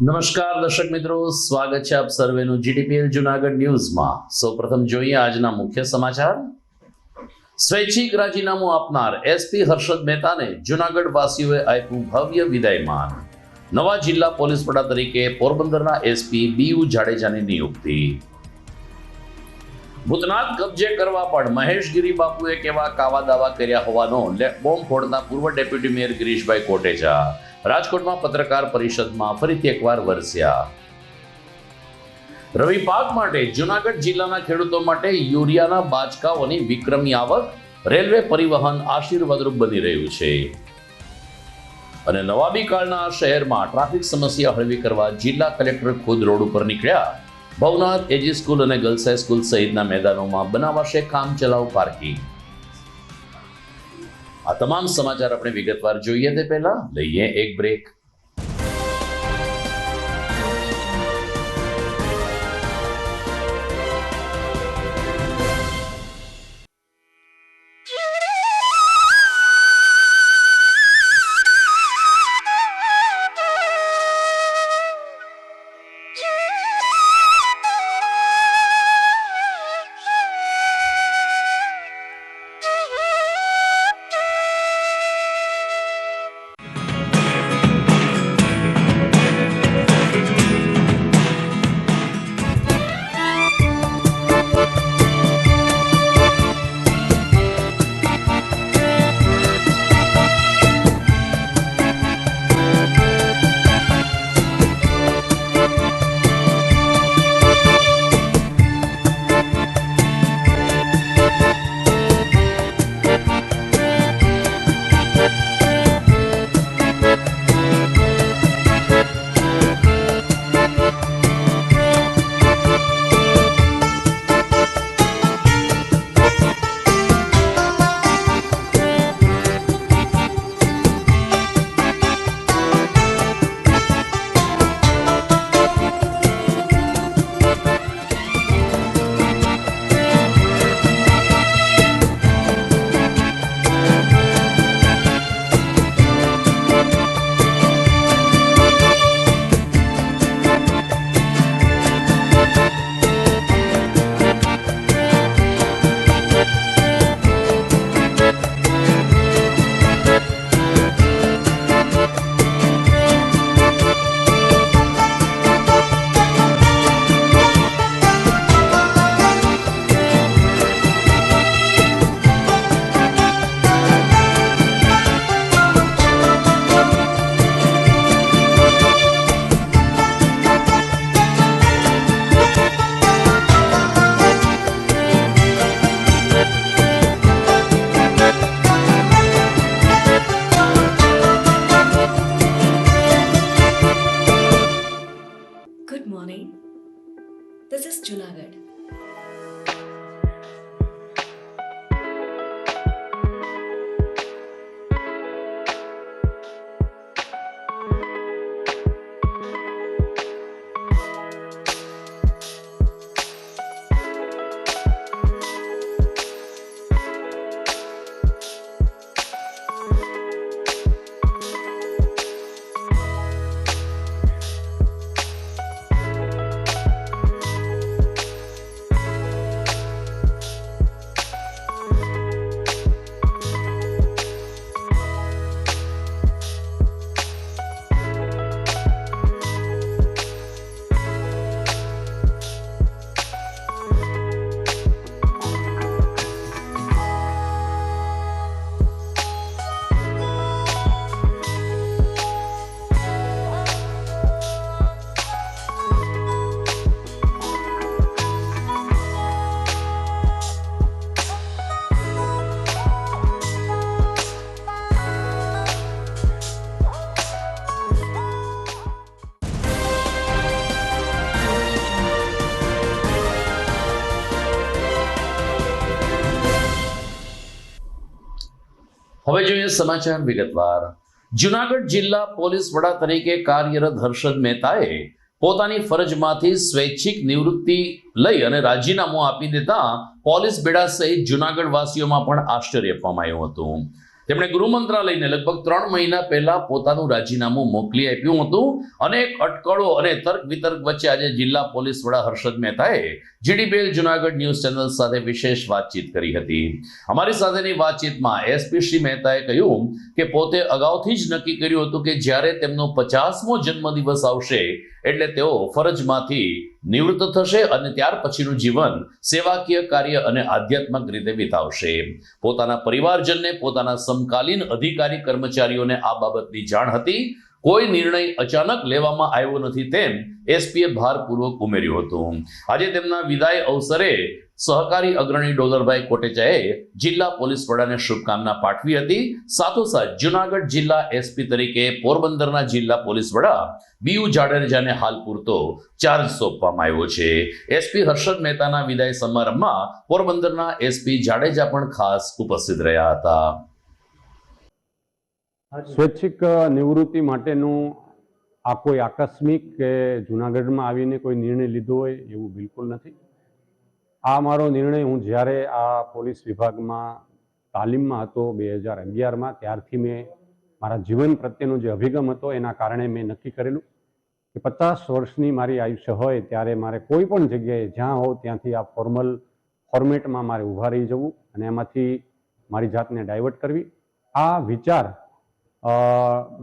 નમસ્કાર દર્શક મિત્રો, સ્વાગત છે આપ સર્વેનું જીટીપીએલ જુનાગઢ ન્યૂઝમાં। સૌપ્રથમ જોઈએ આજના મુખ્ય સમાચાર। સ્વૈચ્છિક રાજીનામું આપનાર એસપી હર્ષદ મહેતાને જુનાગઢ વાસીઓએ આપ્યું ભવ્ય વિદાયમાન। નવા જિલ્લા પોલીસ વડા તરીકે પોરબંદરના એસપી બીયુ જાડેજાની નિયુક્તિ। ભૂતનાથ કબજે કરવા પણ મહેશગીરી બાપુએ કેવા કાવા દાવા કર્યા હોવાનો બોમ્બ ફોડતા પૂર્વ ડેપ્યુટી મેયર ગિરીશભાઈ કોટેચા રાજકોટમાં પત્રકાર પરિષદમાં ફરીથી એકવાર વરસ્યા। રવિ પાક માટે જુનાગઢ જિલ્લાના ખેડૂતો માટે યુરિયાના બાચકાઓની વિક્રમી આવક, રેલવે પરિવહન આશીર્વાદરૂપ બની રહ્યું છે। અને નવાબી કાળના શહેરમાં ટ્રાફિક સમસ્યા હળવી કરવા જિલ્લા કલેક્ટર ખુદ રોડ ઉપર નીકળ્યા। ભવનાથ એજી સ્કૂલ અને ગર્લ્સ હાઈસ્કૂલ સહિતના મેદાનોમાં બનાવાશે કામચલાઉ પાર્કિંગ। આ તમામ સમાચાર આપણે વિગતવાર જોઈએ તે પહેલા લઈએ એક break. Good morning. This is Junagadh. હવે જોઈએ સમાચાર વિગતવાર। જુનાગઢ જિલ્લા પોલીસ વડા તરીકે કાર્યરત હર્ષદ મહેતાએ પોતાની ફરજમાંથી સ્વૈચ્છિક નિવૃત્તિ લઈ અને રાજીનામું આપી દેતા પોલીસ બેડા સહિત જુનાગઢ વાસીઓમાં પણ આશ્ચર્ય પામ્યું હતું। તેમણે ગૃહ મંત્રાલયને લગભગ 3 મહિના પહેલા પોતાનું રાજીનામું મોકલી આપ્યું હતું. અનેક અટકળો અને તર્ક વિતર્ક વચ્ચે આજે જિલ્લા પોલીસ વડા હર્ષદ મહેતાએ GDBL જુનાગઢ ન્યૂઝ ચેનલ સાથે વિશેષ વાતચીત કરી હતી. અમારી સાથેની વાતચીતમાં એસપી શ્રી મહેતાએ કહ્યું કે પોતે અગાઉથી જ નક્કી કર્યું હતું કે જ્યારે તેમનો 50મો જન્મદિવસ આવશે એટલે તેઓ ફરજમાંથી નિવૃત્ત થશે અને ત્યાર પછીનું જીવન સેવાકીય કાર્ય અને આધ્યાત્મિક રીતે વિતાવશે. પોતાના પરિવારજનને, પોતાના સમકાલીન અધિકારી કર્મચારીઓને આ બાબતની જાણ હતી. કોઈ નિર્ણય અચાનક લેવામાં આવ્યો નથી તેમ એસપીએ ભારપૂર્વક ઉમેર્યું હતું. આજે તેમના વિદાય અવસરે સહકારી અગ્રણી ડોલરભાઈ કોટેચાએ જિલ્લા પોલીસ વડાને શુભકામના પાઠવી હતી. સાથોસાથ જુનાગઢ જિલ્લા એસપી તરીકે પોરબંદરના જિલ્લા પોલીસ વડા બીયુ જાડેજાને હાલ પૂરતો ચાર્જ સોંપવામાં આવ્યો છે. એસપી હર્ષદ મહેતાના વિદાય સમારંભમાં પોરબંદરના એસપી જાડેજા પણ ખાસ ઉપસ્થિત રહ્યા હતા. સ્વૈચ્છિક નિવૃત્તિ માટેનું આ કોઈ આકસ્મિક કે જૂનાગઢમાં આવીને કોઈ નિર્ણય લીધો હોય એવું બિલકુલ નથી. આ મારો નિર્ણય હું જ્યારે આ પોલીસ વિભાગમાં તાલીમમાં હતો 2011માં, ત્યારથી મેં મારા જીવન પ્રત્યેનો જે અભિગમ હતો એના કારણે મેં નક્કી કરેલું કે 50 વર્ષની મારી આયુષ્ય હોય ત્યારે મારે કોઈ પણ જગ્યાએ જ્યાં હોઉં ત્યાંથી આ ફોર્મેટમાં મારે ઊભા રહી જવું અને એમાંથી મારી જાતને ડાયવર્ટ કરવી. આ વિચાર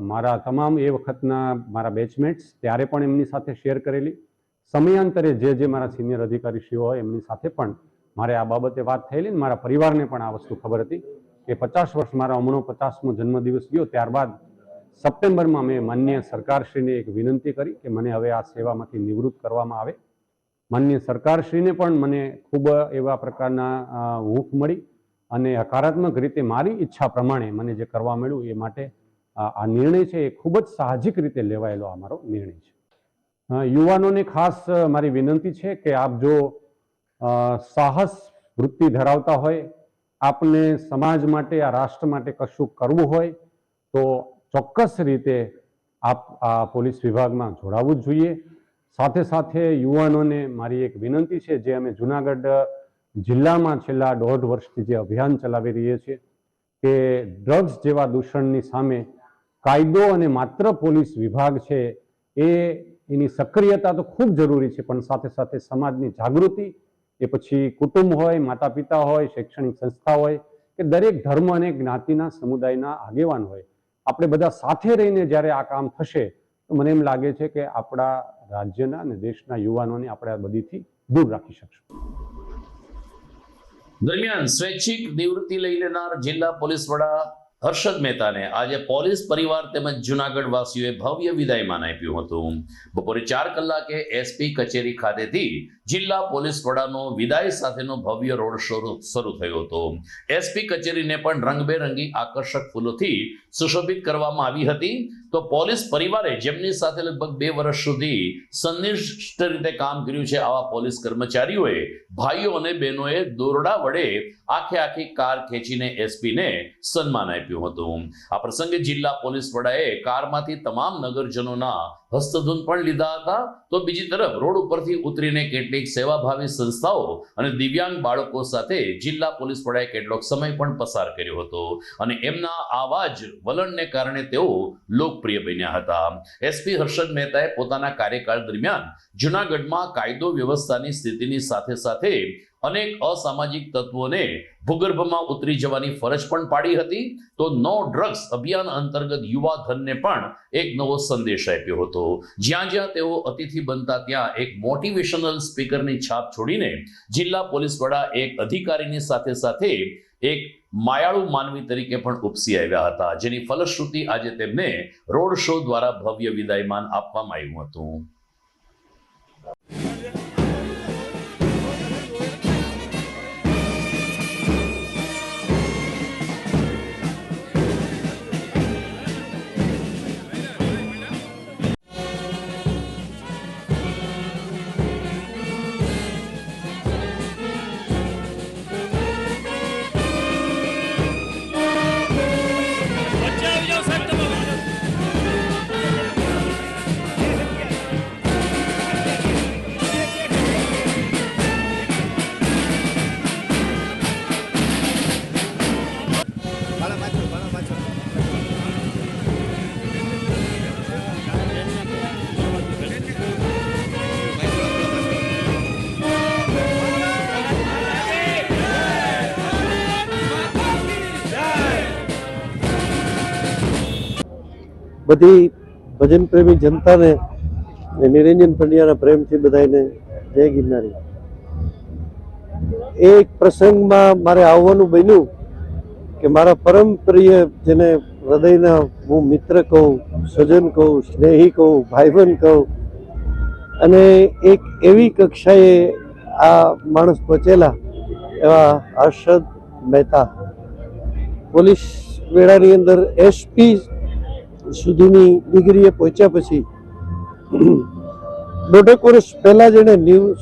મારા તમામ એ વખતના મારા બેચમેટ્સ ત્યારે પણ એમની સાથે શેર કરેલી. સમયાંતરે જે મારા સિનિયર અધિકારીશ્રીઓ હોય એમની સાથે પણ મારે આ બાબતે વાત થયેલી. મારા પરિવારને પણ આ વસ્તુ ખબર હતી કે 50 વર્ષ મારા હમણાં 50મો જન્મદિવસ ગયો ત્યારબાદ સપ્ટેમ્બરમાં મેં માનનીય સરકારશ્રીને એક વિનંતી કરી કે મને હવે આ સેવામાંથી નિવૃત્ત કરવામાં આવે. માનનીય સરકારશ્રીને પણ મને ખૂબ એવા પ્રકારના હૂંફ મળી અને હકારાત્મક રીતે મારી ઈચ્છા પ્રમાણે મને જે કરવા મળ્યું એ માટે આ નિર્ણય છે એ ખૂબ જ સાહજિક રીતે લેવાયેલો આ મારો નિર્ણય છે. યુવાનોને ખાસ મારી વિનંતી છે કે આપ જો સાહસ વૃત્તિ ધરાવતા હોય, આપને સમાજ માટે, આ રાષ્ટ્ર માટે કશું કરવું હોય તો ચોક્કસ રીતે આપ આ પોલીસ વિભાગમાં જોડાવવું જ જોઈએ. સાથે સાથે યુવાનોને મારી એક વિનંતી છે, જે અમે જુનાગઢ જિલ્લામાં છેલ્લા 1.5 વર્ષથી જે અભિયાન ચલાવી રહીએ છીએ કે ડ્રગ્સ જેવા દૂષણની સામે કાયદો અને માત્ર પોલીસ વિભાગ છે એની સક્રિયતા તો ખૂબ જરૂરી છે, પણ સાથે સાથે સમાજની જાગૃતિ, એ પછી કુટુંબ હોય, માતા પિતા હોય, શૈક્ષણિક સંસ્થા હોય કે દરેક ધર્મ અને જ્ઞાતિના સમુદાયના આગેવાન હોય, આપણે બધા સાથે રહીને જ્યારે આ કામ થશે તો મને એમ લાગે છે કે આપણા રાજ્યના અને દેશના યુવાનોને આપણે આ બધીથી દૂર રાખી શકશું. દરમિયાન સ્વૈચ્છિક નિવૃત્તિ લઈ લેનાર જિલ્લા પોલીસ વડા હર્ષદ મહેતાને આજે પોલીસ પરિવાર તેમજ જુનાગઢ વાસીઓએ ભવ્ય વિદાયમાન આપ્યું હતું. બપોરે 4 કલાકે એસપી કચેરી ખાતેથી જિલ્લા પોલીસ વડાનો વિદાય સાથેનો ભવ્ય રોડ શો શરૂ થયો હતો. એસપી કચેરીને પણ રંગબેરંગી આકર્ષક ફૂલોથી સુશોભિત કરવામાં આવી હતી. તો પોલીસ પરિવારે જેમની સાથે લગભગ 2 વર્ષ સુધી સંનિષ્ઠ રીતે કામ કર્યું છે, આવા પોલીસ કર્મચારીઓએ, ભાઈઓ અને બહેનોએ દોરડા વડે આખી કાર ખેંચીને એસપીને સન્માન આપ્યું હતું. આ પ્રસંગે જિલ્લા પોલીસ વડાએ કારમાંથી તમામ નગરજનોના હસ્તધૂન પણ લીધા હતા. તો બીજી તરફ રોડ ઉપરથી ઉતરીને કેટલીક સેવાભાવી સંસ્થાઓ અને દિવ્યાંગ બાળકો સાથે જિલ્લા પોલીસ વડાએ કેટલોક સમય પણ પસાર કર્યો હતો અને એમના આવા જ વલણને કારણે તેઓ લોકપ્રિય બન્યા હતા. એસપી હર્ષદ મહેતાએ પોતાના કાર્યકાળ દરમિયાન જુનાગઢમાં કાયદો વ્યવસ્થાની સ્થિતિની સાથે સાથે અનેક અસામાજિક તત્વોને ભૂગર્ભમાં ઉતરી જવાની ફરજ પણ પાડી હતી. તો નો ડ્રગ્સ અભિયાન અંતર્ગત યુવા ધનને પણ એક નવો સંદેશ આપ્યો હતો. જ્યાં તેઓ અતિથિ બનતા ત્યાં એક મોટિવેશનલ સ્પીકરની છાપ છોડીને જિલ્લા પોલીસ વડા એક અધિકારીની સાથે એક માયાળુ માનવી તરીકે પણ ઉપસી આવ્યા હતા, જેની ફલશ્રુતિ આજે તેમને રોડ શો દ્વારા ભવ્ય વિદાયમાન આપવામાં આવ્યું હતું. બધી ભજન પ્રેમી જનતાને નિરંજન પંડ્યાના પ્રેમથી બધાને જય ગિરનારી. એક પ્રસંગમાં મારે આવવાનું બન્યું કે મારા પરમ પ્રિય જેને હૃદયના હું મિત્ર કહું, સ્વજન કહું, સ્નેહી કહું, ભાઈબંધ કહું, અને એક એવી કક્ષાએ આ માણસ પહોંચેલા એવા હર્ષદ મહેતા પોલીસ વેળાની અંદર SP સુધીની ડિગ્રીએ પહોંચ્યા પછી 1.5 વર્ષ પહેલા જેણે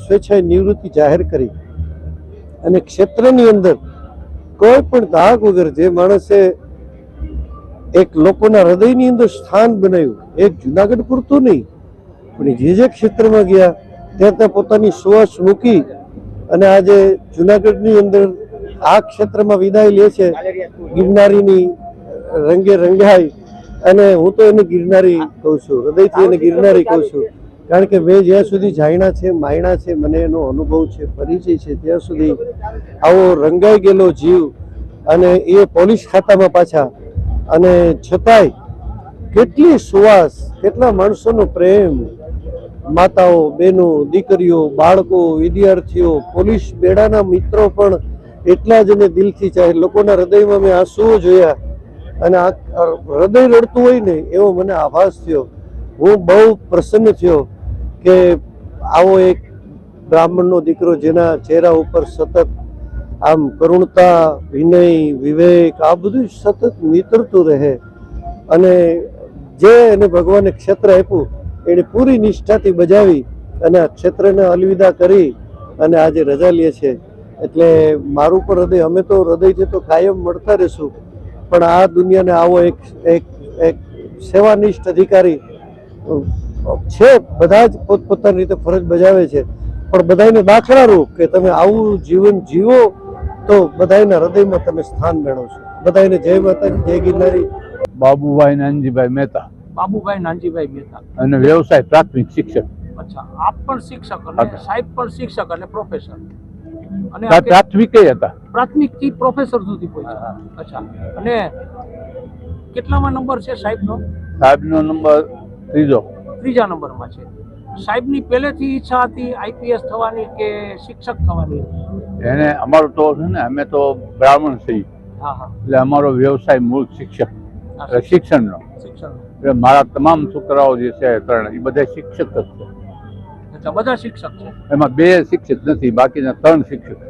સ્વેચ્છાએ નિવૃત્તિ જાહેર કરી અને ક્ષેત્રની અંદર કોઈ પણ ધાક વગર જે માણસે એક લોકોના હૃદયની અંદર સ્થાન બનાવ્યું, એક જુનાગઢ પૂરતું નહીં પણ જે ક્ષેત્રમાં ગયા ત્યાં પોતાની સુવાસ મૂકી અને આજે જુનાગઢની અંદર આ ક્ષેત્રમાં વિદાય લે છે ગિરનારીની રંગે રંગાઈ. અને હું તો એને ગિરનારી કહું છું, હૃદયથી એને ગિરનારી કહું છું, કારણ કે મેં જ્યાં સુધી જાણ્યા છે, માયણા છે, મને એનો અનુભવ છે, પરિચય છે, ત્યાં સુધી આવો રંગાઈ ગયેલો જીવ અને એ પોલીસ ખાતામાં પાછા, અને છતાંય કેટલી સુવાસ, કેટલા માણસોનો પ્રેમ, માતાઓ, બહેનો, દીકરીઓ, બાળકો, વિદ્યાર્થીઓ, પોલીસ બેડાના મિત્રો પણ એટલા જ એને દિલથી ચાહે. લોકોના હૃદયમાં મેં આંસુઓ જોયા અને આ હૃદય રડતું હોય ને એવો મને આભાસ થયો. હું બહુ પ્રસન્ન થયો કે આવો એક બ્રાહ્મણનો દીકરો જેના ચહેરા ઉપર સતત આમ કરુણતા, વિનય, વિવેક આ બધું સતત નીતરતું રહે, અને જે એને ભગવાને ક્ષેત્ર આપ્યું એને પૂરી નિષ્ઠાથી બજાવી અને આ ક્ષેત્રને અલવિદા કરી અને આજે રજા લે છે. એટલે મારું પણ હૃદય, અમે તો હૃદયથી તો કાયમ મળતા રહીશું, પણ આ દુનિયાને આવો એક સેવાનિષ્ઠ અધિકારી છે. બધા જ પોતપોતાની રીતે ફરજ બજાવે છે, પણ બધાને દાખલારૂપ કે તમે આવું જીવન જીવો તો બધાના હૃદયમાં તમે સ્થાન મેળવશો. બધાને જય માતાજી, જય ગિરનારી. બાબુભાઈ નાનજીભાઈ મહેતા. બાબુભાઈ નાનજીભાઈ મહેતા. અને વ્યવસાય પ્રાથમિક શિક્ષક. અચ્છા, આપ પણ શિક્ષક અને સાહેબ પણ શિક્ષક અને પ્રોફેસર, અને પ્રાથમિક હતા, પ્રાથમિક થી પ્રોફેસર સુધી પહોંચ્યા. અચ્છા, અને કેટલામાં નંબર છે સાહેબનો? સાહેબનો નંબર ત્રીજા નંબરમાં છે. સાહેબની પહેલેથી ઈચ્છા હતી IPS થવાની કે શિક્ષક થવાની? એને અમારું તો છે ને, અમે તો બ્રાહ્મણ છીએ, હા હા, એટલે અમારો વ્યવસાય મૂળ શિક્ષક, શિક્ષણનો. શિક્ષણ. એટલે મારા તમામ છોકરાઓ જે છે ત્રણ એ બધા શિક્ષક જ છે. અચ્છા, બધા શિક્ષક છે? એમાં 2 શિક્ષક નથી, બાકીના 3 શિક્ષક.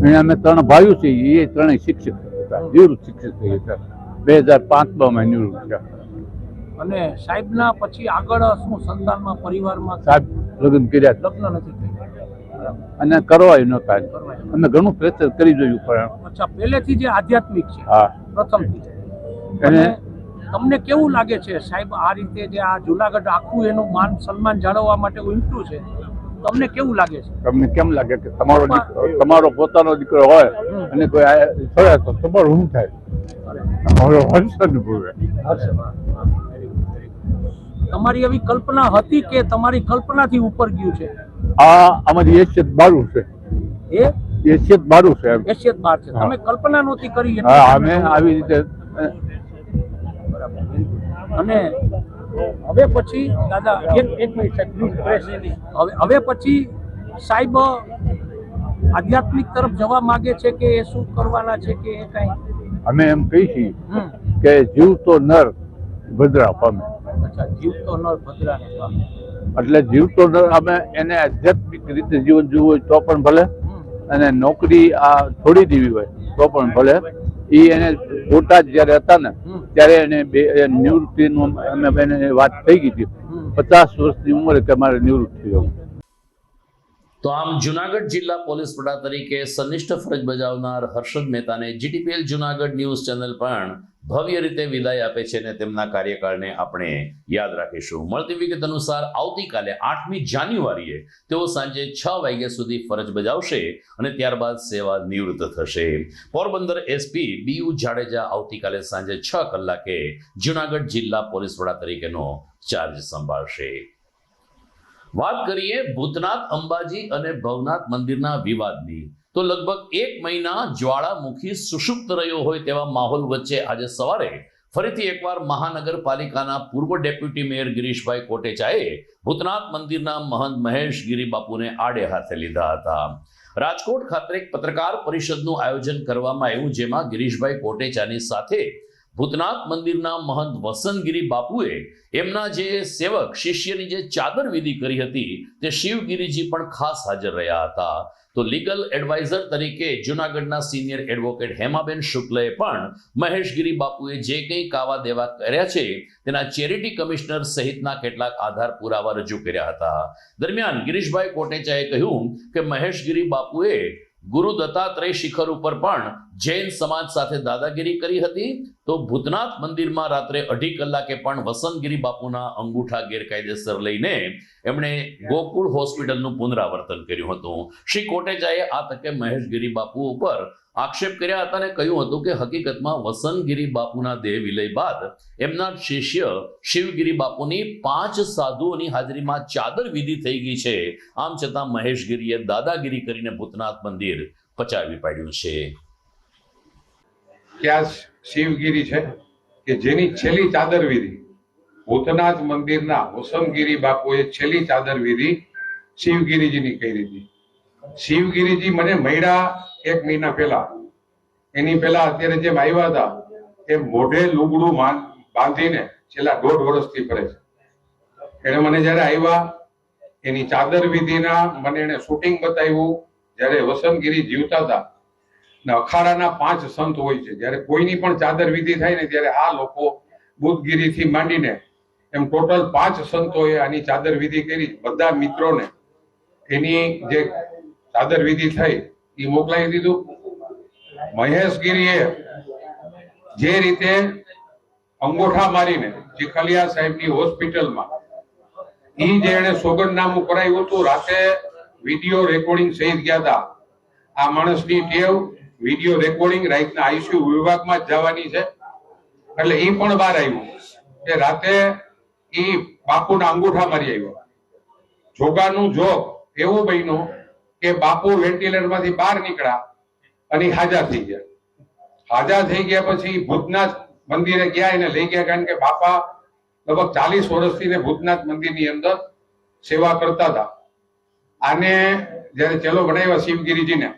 એને અમે 3 ભાઈઓ છીએ, એ 3 શિક્ષક હતા, નિવૃત્ત શિક્ષક થઈ હતા. 2005માં નિવૃત્ત થયા. અને સાહેબના પછી આગળ શું સંતાનમાં, પરિવારમાં? સાહેબ લગ્ન કર્યા, લગ્ન નથી થયા અને કરવાય નહોતા. અમે ઘણું પ્રેશર કરી જોયું પણ. અચ્છા, પહેલેથી જે આધ્યાત્મિક છે, હા, પ્રથમથી. અને તમને કેવું લાગે છે સાહેબ આ રીતે જે આ જુનાગઢ આખું એનું માન સન્માન જાળવવા માટે ઉમટ્યું છે, તમને કેવું લાગે છે? તમને કેમ લાગે કે તમારો પોતાનો દીકરો હોય અને કોઈ થયા તો તમારું શું થાય? તમારી એવી કલ્પના હતી કે તમારી કલ્પનાથી ઉપર ગયું છે? આ અમારી હેસિયત બારું છે. એ હેસિયત બારું છે. હેસિયત બાર છે. તમે કલ્પના નહોતી કરી? હા, અમે આવી રીતે. અને હવે પછી દાદા એક મિનિટ હવે પછી સાહેબ આધ્યાત્મિક તરફ જવા માંગે છે કે એ શું કરવાના છે કે એ કઈ? અમે એમ કહી છીએ કે જીવતો નર ભદ્રા પામે. અચ્છા, જીવતો નર ભદ્રા પામે. એટલે જીવતો નર અમે એને આધ્યાત્મિક રીતે જીવન જીવવું હોય તો પણ ભલે, અને નોકરી આ છોડી દેવી હોય તો પણ ભલે. એ એને બોટાદ જયારે હતા ને ત્યારે એને નિવૃત્તિનું અમે એને વાત થઈ ગઈ હતી. 50 વર્ષની ઉંમરે કે મારે નિવૃત્ત થઈ જવું. તો આમ જુનાગઢ જિલ્લા પોલીસ વડા તરીકે સનિષ્ઠ ફરજ બજાવનાર હર્ષદ મહેતાને GTPL જુનાગઢ ન્યૂઝ ચેનલ પણ ભવ્ય રીતે વિદાય આપે છે અને તેમના કાર્યકાળને આપણે યાદ રાખીશું. મળતી વિગત અનુસાર આવતીકાલે 8મી જાન્યુઆરીએ તેઓ સાંજે 6 વાગ્યા સુધી ફરજ બજાવશે અને ત્યારબાદ સેવા નિવૃત્ત થશે. પોરબંદર SP BU જાડેજા આવતીકાલે સાંજે 6 કલાકે જુનાગઢ જિલ્લા પોલીસ વડા તરીકેનો ચાર્જ સંભાળશે. વાત કરીએ ભૂતનાથ અંબાજી અને ભવનાથ મંદિરના વિવાદની, તો લગભગ 1 મહિના જ્વાળામુખી સુષુપ્ત રહ્યો હોય તેવા માહોલ વચ્ચે આજે સવારે ફરીથી એકવાર મહાનગરપાલિકાના પૂર્વ ડેપ્યુટી મેયર ગિરીશભાઈ કોટેચાએ ભૂતનાથ મંદિરના મહંત મહેશ ગિરી બાપુને આડે હાથે લીધા હતા. રાજકોટ ખાતે એક પત્રકાર પરિષદનું આયોજન કરવામાં આવ્યું, જેમાં ગિરીશભાઈ કોટેચાની સાથે ભૂતનાથ મંદિરના મહંત વસંતગીરી બાપુએ એમના જે સેવક શિષ્યની જે ચાદર વિધિ કરી હતી તે શિવગીરીજી પણ ખાસ હાજર રહ્યા હતા. તો લીગલ એડવાઇઝર તરીકે જૂનાગઢના સિનિયર એડવોકેટ હેમાબેન શુક્લએ પણ મહેશગીરી બાપુએ જે કંઈ કાવા દેવા કર્યા છે તેના ચેરિટી કમિશનર સહિતના કેટલાક આધાર પુરાવા રજૂ કર્યા હતા. દરમિયાન ગિરીશભાઈ કોટેચાએ કહ્યું કે મહેશગીરી બાપુએ ગુરુ દત્તાત્રેય શિખર ઉપર પણ જૈન સમાજ સાથે દાદાગીરી કરી હતી. તો ભૂતનાથ મંદિરમાં રાત્રે 2.5 કલાકે પણ વસંતગીરી બાપુના અંગૂઠા ગેરકાયદેસર લઈને એમણે ગોકુળ હોસ્પિટલનું પુનરાવર્તન કર્યું હતું. શ્રી કોટેચાએ આ તકે મહેશગીરી બાપુ ઉપર આક્ષેપ કર્યા હતા અને કહ્યું હતું કે હકીકતમાં વસંતગીરી બાપુના દેહ વિલય બાદ એમના શિષ્ય શિવગીરી બાપુની 5 સાધુઓની હાજરીમાં ચાદર વિધિ થઈ ગઈ છે. આમ છતાં મહેશગીરીએ દાદાગીરી કરીને ભૂતનાથ મંદિર પચાવી પાડ્યું છે. ક્યાં શિવગીરી છે કે જેની છેલ્લી ચાદર વિધિ ભૂતનાથ મંદિરના વસંતગીરી બાપુએ છેલ્લી ચાદર વિધિ શિવગીરીજીની કરી હતી. શિવગીરીજી મને મળ્યા 1 મહિના પહેલા, એની પહેલા અત્યારે જેમ આવ્યા હતા એ મોઢે લુગડું બાંધીને છેલ્લા 1.5 વર્ષથી ફરે છે. એને મને જયારે આવ્યા એની ચાદર વિધિના મને એને શૂટિંગ બતાવ્યું. જયારે વસંતગીરી જીવતા હતા ને અખાડાના 5 સંત હોય છે, જયારે કોઈની પણ ચાદર વિધિ થાય ને ત્યારે આ લોકો બુદ્ધગીરીથી માંડીને એમ ટોટલ 5 સંતોએ આની ચાદર વિધિ કરી. બધા મિત્રોને એની જે ચાદર વિધિ થઈ એ મોકલાવી દીધું. મહેશગીરીએ જે રીતે અંગૂઠા મારીને ચીખલિયા સાહેબની હોસ્પિટલમાં ઈ જે એને સોગંદનામું કરાવ્યું હતું, રાતે વિડીયો રેકોર્ડિંગ સહિત ગયા હતા. આ માણસની ટેવ વિડીયો રેકોર્ડિંગ રાતના આઈસીયુ વિભાગમાં જ જવાની છે. એટલે એ પણ બહાર આવ્યું કે રાતે ઈ બાપુના અંગૂઠા મારી આવ્યો. જોગાનું જોગ એવું બન્યું કે બાપુ વેન્ટિલેટર માંથી બહાર નીકળ્યા અને હાજા થઈ ગયા. હાજા થઈ ગયા પછી ભૂતનાથ મંદિરે ગયા, એને લઈ ગયા, કારણ કે બાપા લગભગ 40 વર્ષથી ભૂતનાથ મંદિરની અંદર સેવા કરતા હતા. આને જયારે ચેલો બનાવ્યા શિવગીરીજીને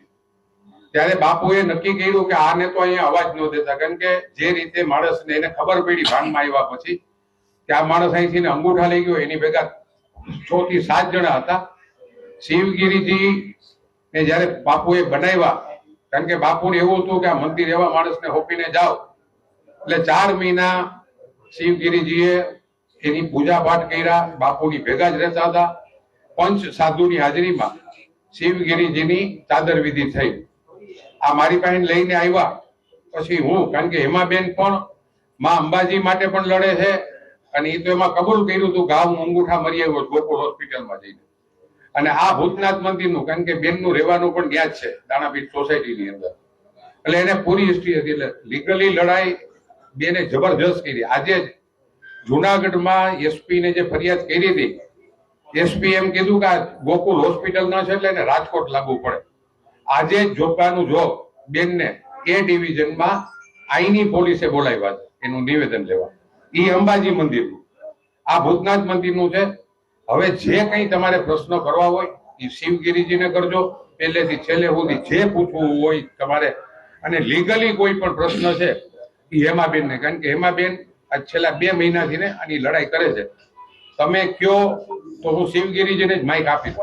ત્યારે બાપુએ નક્કી કર્યું કે આને તો અહીંયા અવાજ ન દેતા, કારણ કે જે રીતે માણસને એને ખબર પડી ભાનમાં આવ્યા પછી કે આ માણસ અહીંથી અંગૂઠા લઈ ગયો, એની ભેગા 6 થી 7 જણા હતા. શિવગીરીજી ને જયારે બાપુએ બનાવ્યા, કારણ કે બાપુને એવું હતું કે આ મંદિર એવા માણસને હોપીને જાઓ, એટલે 4 મહિના શિવગીરીજીએ એની પૂજા પાઠ કર્યા. બાપુની ભેગા જ રહેતા હતા. 5 સાધુની હાજરીમાં શિવગીરીજીની ચાદર વિધિ થઈ. આ મારી પાસે લઈને આવ્યા પછી હું, કારણ કે હેમાબેન પણ માં અંબાજી માટે પણ લડે છે અને એ તો એમાં કબૂલ કર્યું હતું કે હું અંગૂઠા મરી આવ્યો ગોકુળ હોસ્પિટલમાં જઈને. અને આ ભૂતનાથ મંદિરનું, કારણ કે બેનનું રહેવાનું પણ ત્યાં જ છે દાણાપીઠ સોસાયટીની અંદર, એટલે એને પૂરી હિસ્ટ્રી હતી. એટલે લીગલી લડાઈ બેને જબરજસ્ત કરી. આજે જ જુનાગઢમાં એસપી ને જે ફરિયાદ કરી હતી, એસપી એમ કીધું કે આ ગોકુળ હોસ્પિટલ ના છે એટલે એને રાજકોટ લાગુ પડે. આજે જ જોગાનું જોગ બેનને એ ડિવિઝનમાં આઈની પોલીસે બોલાવ્યા છે એનું નિવેદન લેવા. એ અંબાજી મંદિરનું, આ ભૂતનાથ મંદિરનું છે. હવે જે કંઈ તમારે પ્રશ્નો કરવા હોય એ શિવગીરીજીને કરજો, પહેલેથી છેલ્લે સુધી જે પૂછવું હોય તમારે. અને લીગલી કોઈ પણ પ્રશ્ન છે એ હેમાબેનને, કારણ કે હેમાબેન આ છેલ્લા 2 મહિનાથી ને આની લડાઈ કરે છે. તમે કયો તો હું શિવગીરીજીને જ માઇક આપીશ.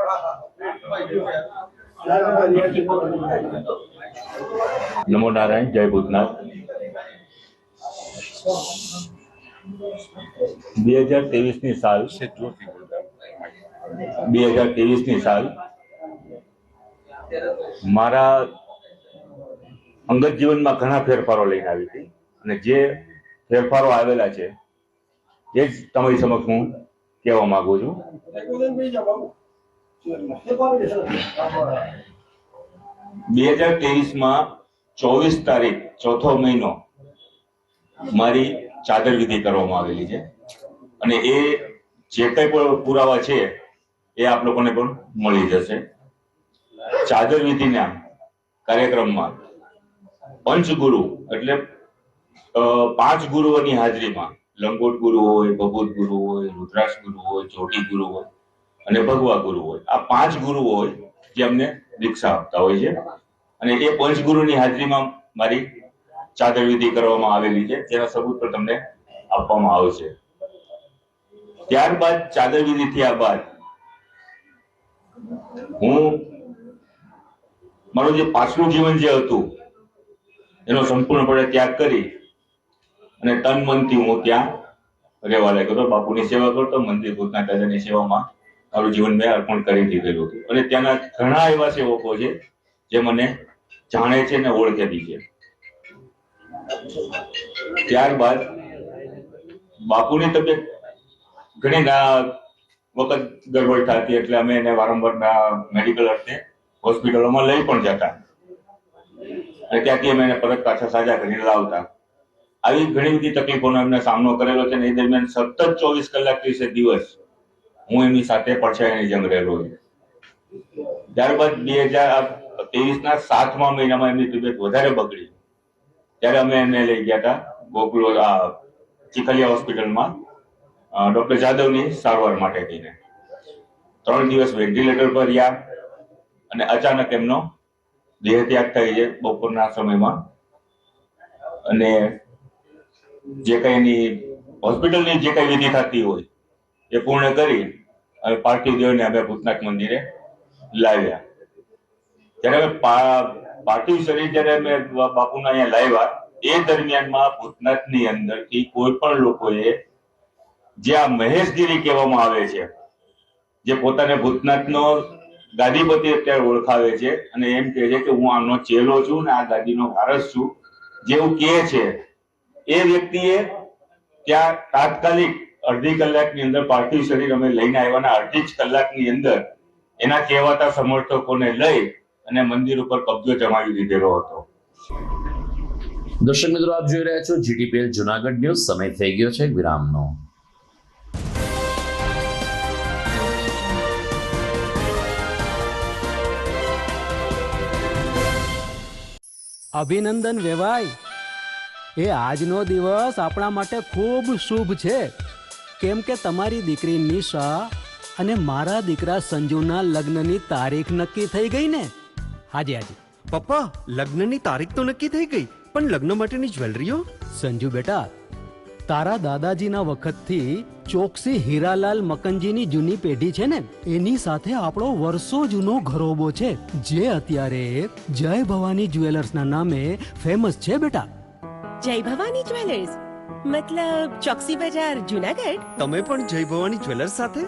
નમો નારાયણ, જય ભૂતનાથ. 2023ની સાલ 2023ની સાલ મારા અંગત જીવનમાં ઘણા ફેરફારો લઈને આવી હતી અને જે ફેરફારો આવેલા છે એ જ તમારી સમક્ષ હું કહેવા માંગુ છું. 2023માં 24 તારીખ 4થો મહિનો મારી ચાદર વિધિ કરવામાં આવેલી છે અને એ જે કંઈ પણ પુરાવા છે એ આપ લોકોને પણ મળી જશે. ચાદર વિધિના કાર્યક્રમમાં પંચગુરુ એટલે 5 ગુરુઓની હાજરીમાં લંગોટ ગુરુ હોય, ભભૂત ગુરુ હોય, રુદ્રાક્ષ ગુરુ હોય, ચોટી ગુરુ હોય અને ભગવા ગુરુ હોય. આ 5 ગુરુઓ હોય જે અમને દીક્ષા આપતા હોય છે. અને એ પંચગુરુની હાજરીમાં મારી ચાદર વિધિ કરવામાં આવેલી છે, જેના સબૂત પણ તમને આપવામાં આવશે. ત્યારબાદ ચાદર વિધિ થયા બાદ હું મારું જે પાછલું જીવન જે હતું એનો સંપૂર્ણપણે ત્યાગ કરી અને તન મનથી હું ત્યાં રહેવા લાગ્યો. બાપુની સેવા કરતો, મંદિર ભૂતનાથ દાદાની સેવામાં મારું જીવન મેં અર્પણ કરી દીધેલું હતું. અને ત્યાંના ઘણા એવા સેવકો છે જે મને જાણે છે ને ઓળખે બી છે. ત્યારબાદ બાપુની તબિયત ઘણી વખત ગડબડ થતી, એટલે અમે એને વારંવાર મેડિકલ અર્થે હોસ્પિટલોમાં લઈ પણ જતા અને ત્યાંથી અમે એને પરત પાછા સાજા કરીને લાવતા. આવી ઘણી બધી તકલીફોનો એમને સામનો કરેલો છે. એ દરમિયાન સતત 24 કલાક 30 દિવસ હું એમની સાથે પડછાયાની જેમ રહેલો છું. ત્યારબાદ 2023ના 7મા મહિનામાં એમની તબિયત વધારે બગડી, ત્યારે અમે એને લઈ ગયા હતા ગોકુલ ચીખલિયા હોસ્પિટલમાં ડોક્ટર જાદવની સારવાર માટે થઈને. 3 દિવસ વેન્ટિલેટર પર રહ્યા અને અચાનક એમનો દેહ ત્યાગ થઈ છે બપોરના સમયમાં. અને જે કઈ એની હોસ્પિટલની જે કઈ વિધિ થતી હોય એ પૂર્ણ કરી અમે પાર્થિવ દેહને અમે ભૂતનાથ મંદિરે લાવ્યા. ત્યારે અમે પાર્થિવ શરીર જયારે અમે બાપુના અહીંયા લાવ્યા, એ દરમિયાનમાં ભૂતનાથની અંદરથી કોઈ પણ લોકોએ જે આ મહેશગીરી કહેવામાં આવે છે, જે પોતાને ભૂતનાથનો ગાદીપતિ અત્યારે ઓળખાવે છે અને એમ કહે છે કે હું આમનો ચેલો છું ને આ ગાદીનો વારસ છું, જેવું કહે છે, એ વ્યક્તિએ ત્યાં તાત્કાલિક અડધી કલાકની અંદર પાર્થિવ શરીર અમે લઈને આવ્યાના અડધી જ કલાકની અંદર એના કહેવાતા સમર્થકોને લઈ અને મંદિર ઉપર કબજો જમાવી દીધેલો હતો. દર્શક મિત્રો, આપ જોઈ રહ્યા છો GTPL જુનાગઢ ન્યૂઝ. સમય થઈ ગયો છે વિરામનો. અભિનંદન વેવાય, એ આજનો દિવસ આપણા માટે ખૂબ શુભ છે, કેમ કે તમારી દીકરી નિશા અને મારા દીકરા સંજુના લગ્નની તારીખ નક્કી થઈ ગઈ ને. હાજી હાજી પપ્પા, લગ્નની તારીખ તો નક્કી થઈ ગઈ, પણ લગ્ન માટેની જ્વેલરીઓ? સંજુ બેટા, તારા દાદાજીના વખતથી ચોકસી હીરાલાલ મકનજીની જૂની પેઢી છે ને, એની સાથે આપણો વર્ષો જૂનો ઘરોબો છે, જે અત્યારે જય ભવાની જ્વેલર્સના નામે ફેમસ છે બેટા. જય ભવાની જ્વેલર્સ મતલબ ચોકસી બજાર જુનાગઢ? તમે પણ જય ભવાની જ્વેલર્સ સાથે?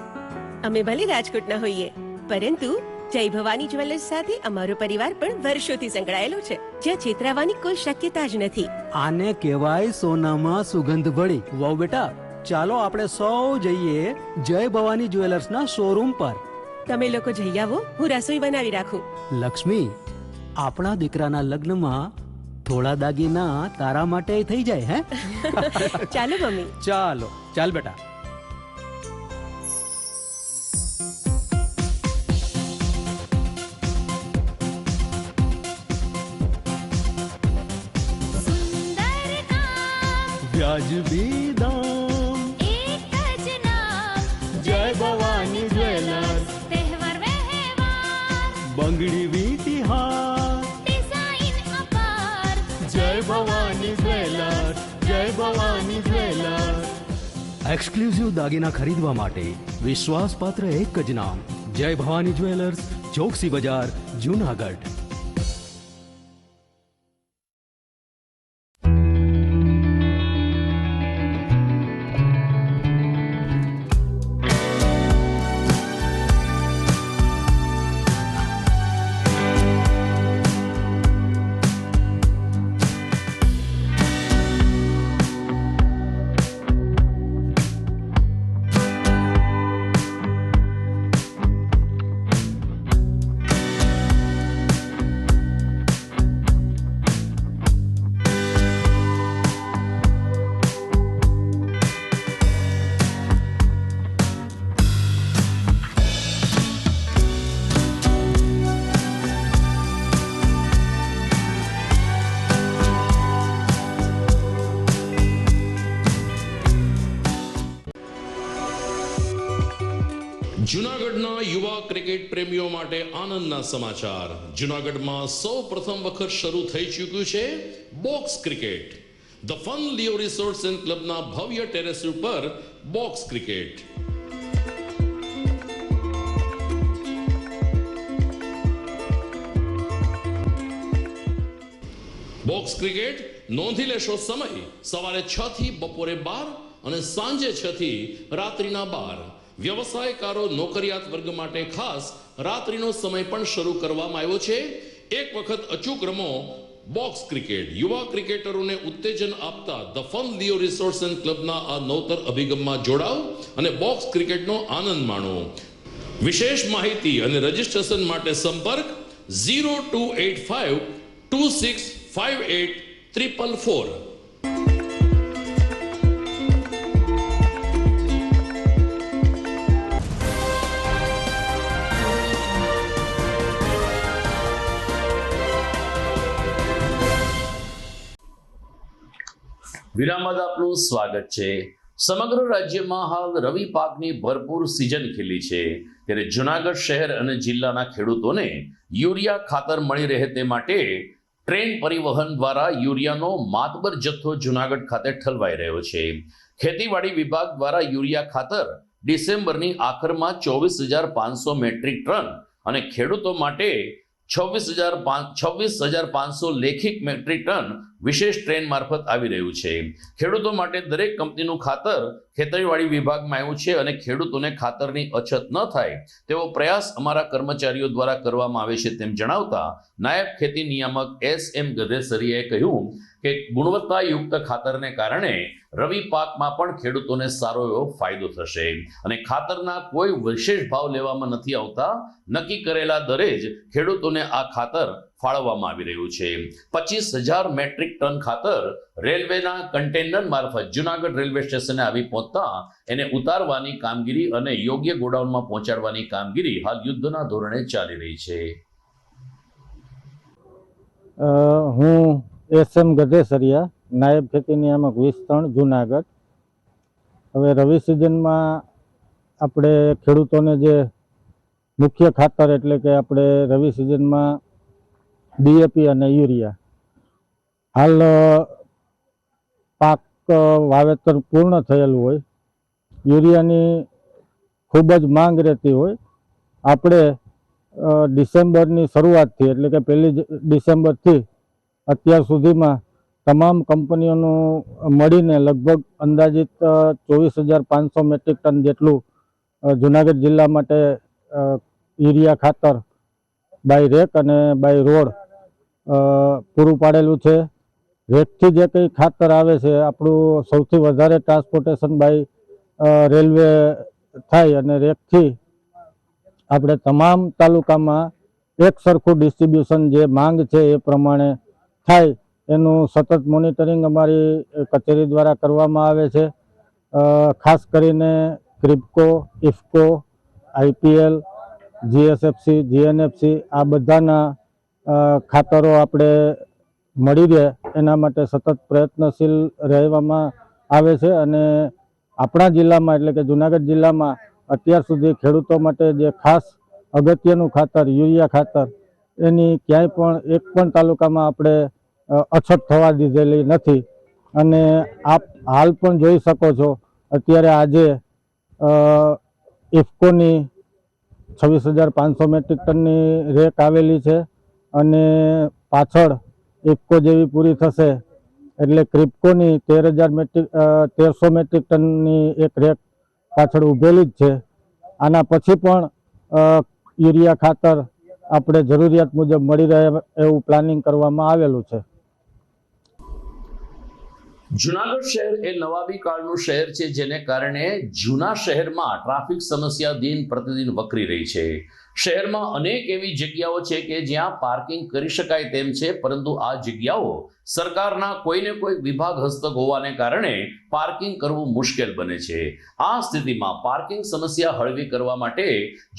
અમે ભલે રાજકોટના હોઈએ, પરંતુ જય ભવાની જ્વેલર્સ સાથે અમારો પરિવાર પણ વર્ષોથી સંકળાયેલો છે, જ્યાં છેતરાવાની કોઈ શક્યતા જ નથી. આને કહેવાય સોનામાં સુગંધ ભળી. વાવ બેટા, ચાલો આપણે સૌ જઈએ જય ભવાની જ્વેલર્સના શોરૂમ પર. તમે લોકો જઈ આવો, હું રસોઈ બનાવી રાખું. લક્ષ્મી, આપણા દીકરાના લગ્નમાં થોડા દાગીના તારા માટે થઈ જાય. હે ચાલો મમ્મી. ચાલો ચાલ બેટા. વ્યાજબી દામ, એક જ નામ, જય ભવાની જ્વેલર્સ. તહેવાર વ્યવહાર, બંગડી વીટી હાર, ડિઝાઇન અપાર, જય ભવાની જ્વેલર્સ, જય ભવાની જ્વેલર્સ. એક્સક્લુઝિવ દાગીના ખરીદવા માટે વિશ્વાસપાત્ર એક જ નામ, જય ભવાની જ્વેલર્સ, ચોકસી બજાર, જુનાગઢ. જૂનાગઢના યુવા ક્રિકેટ પ્રેમીઓ માટે આનંદના સમાચાર. જૂનાગઢમાં સૌ પ્રથમ વખત શરૂ થઈ ચૂક્યું છે box cricket. The fun Leo resorts and ક્લબના ભવ્ય ટેરેસ ઉપર બોક્સ ક્રિકેટ. બોક્સ ક્રિકેટ નોંધી લેશો સમય સવારે 6 થી બપોરે 12 અને સાંજે 6 થી રાત્રિના 12. વ્યવસાયકારો નોકરિયાત વર્ગ માટે ખાસ રાત્રિનો સમય પણ શરૂ કરવામાં આવ્યો છે. એક વખત અચૂક રમો બોક્સ ક્રિકેટ. યુવા ક્રિકેટરોને ઉત્તેજન આપતા the fun Leo resorts and ક્લબના આ નવતર અભિગમમાં જોડાઓ અને બોક્સ ક્રિકેટનો આનંદ માણો. વિશેષ માહિતી અને રજીસ્ટ્રેશન માટે સંપર્ક 0285 2658 444. વિરામ બાદ આપનું સ્વાગત છે. સમગ્ર રાજ્યમાં હાલ રવિ પાકની ભરપૂર સિઝન ખીલી છે, ત્યારે જૂનાગઢ શહેર અને જિલ્લાના ખેડૂતોને યુરિયા ખાતર મળી રહે તે માટે ટ્રેન પરિવહન દ્વારા યુરિયાનો માતબર જથ્થો જૂનાગઢ ખાતે ઠલવાઈ રહ્યો છે. ખેતીવાડી વિભાગ દ્વારા યુરિયા ખાતર ડિસેમ્બરની આખરમાં 24,500 મેટ્રિક ટન અને ખેડૂતો માટે 26,500 લેખિત મેટ્રિક ટન વિશેષ ટ્રેન મારફત આવી રહ્યું છે. ખેડૂતો માટે દરેક કંપનીનું ખાતર ખેતીવાડી વિભાગમાં આવ્યું છે અને ખેડૂતોને ખાતરની અછત ન થાય તેવો પ્રયાસ અમારા કર્મચારીઓ દ્વારા કરવામાં આવે છે તેમ જણાવતા નાયબ ખેતી નિયામક SM ગધેસરિયાએ કહ્યું કે ગુણવત્તાયુક્ત ખાતરને કારણે રવિ પાકમાં પણ ખેડૂતોને સારો એવો ફાયદો થશે અને ખાતરના કોઈ વિશેષ ભાવ લેવામાં નથી આવતા. નક્કી કરેલા દરે જ ખેડૂતોને આ ખાતર ફાળવવામાં આવી રહ્યું છે. 25,000 મેટ્રિક ટન ખાતર રેલવેના કન્ટેનર મારફત જૂનાગઢ રેલવે સ્ટેશને આવી પહોંચતા એને ઉતારવાની કામગીરી અને યોગ્ય ગોડાઉનમાં પહોંચાડવાની કામગીરી હાલ યુદ્ધના ધોરણે ચાલી રહી છે. હું SM ગધેસરિયા, નાયબ ખેતી નિયામક વિસ્તરણ જૂનાગઢ. હવે રવિ સિઝનમાં આપણે ખેડૂતોને જે મુખ્ય ખાતર એટલે કે આપણે રવિ સિઝનમાં DAP અને યુરિયા, હાલ પાક વાવેતર પૂર્ણ થયેલું હોય, યુરિયાની ખૂબ જ માંગ રહેતી હોય. આપણે ડિસેમ્બરની શરૂઆતથી એટલે કે 1 ડિસેમ્બરથી અત્યાર સુધીમાં તમામ કંપનીઓનું મળીને લગભગ અંદાજિત 24,500 મેટ્રિક ટન જેટલું જૂનાગઢ જિલ્લા માટે યુરિયા ખાતર બાય રેક અને બાય રોડ પૂરું પાડેલું છે. રેકથી જે કંઈ ખાતર આવે છે, આપણું સૌથી વધારે ટ્રાન્સપોર્ટેશન બાય રેલવે થાય અને રેકથી આપણે તમામ તાલુકામાં એક સરખું ડિસ્ટ્રીબ્યુશન જે માંગ છે એ પ્રમાણે થાય એનું સતત મોનિટરિંગ અમારી કચેરી દ્વારા કરવામાં આવે છે. ખાસ કરીને ક્રિબકો, ઇફકો, IPL, GSFC, GNFC આ બધાના ખાતરો આપણે મળી રહે એના માટે સતત પ્રયત્નશીલ રહેવામાં આવે છે. અને આપણા જિલ્લામાં એટલે કે જૂનાગઢ જિલ્લામાં અત્યાર સુધી ખેડૂતો માટે જે ખાસ અગત્યનું ખાતર યુરિયા ખાતર એની ક્યાંય પણ એક પણ તાલુકામાં આપણે અછત થવા દીધેલી નથી. અને આપ હાલ પણ જોઈ શકો છો, અત્યારે આજે ઇફકોની 26,500 મેટ્રિક ટનની રેક આવેલી છે અને પાછળ ઇફકો જેવી પૂરી થશે એટલે ક્રિબકોની 1300 મેટ્રિક ટનની એક રેક પાછળ ઊભેલી જ છે. આના પછી પણ યુરિયા ખાતર આપણે જરૂરિયાત મુજબ મળી રહે એવું પ્લાનિંગ કરવામાં આવેલું છે. જૂનાગઢ શહેર એ નવાબી કાળનું શહેર છે, જેને કારણે જૂના શહેરમાં ટ્રાફિક સમસ્યા દિન પ્રતિદિન વકરી રહી છે. શહેરમાં અનેક એવી જગ્યાઓ છે કે જ્યાં પાર્કિંગ કરી શકાય તેમ છે, પરંતુ આ જગ્યાઓ સરકારના કોઈને કોઈ વિભાગ હસ્તક હોવાને કારણે પાર્કિંગ કરવું મુશ્કેલ બને છે. આ સ્થિતિમાં પાર્કિંગ સમસ્યા હળવી કરવા માટે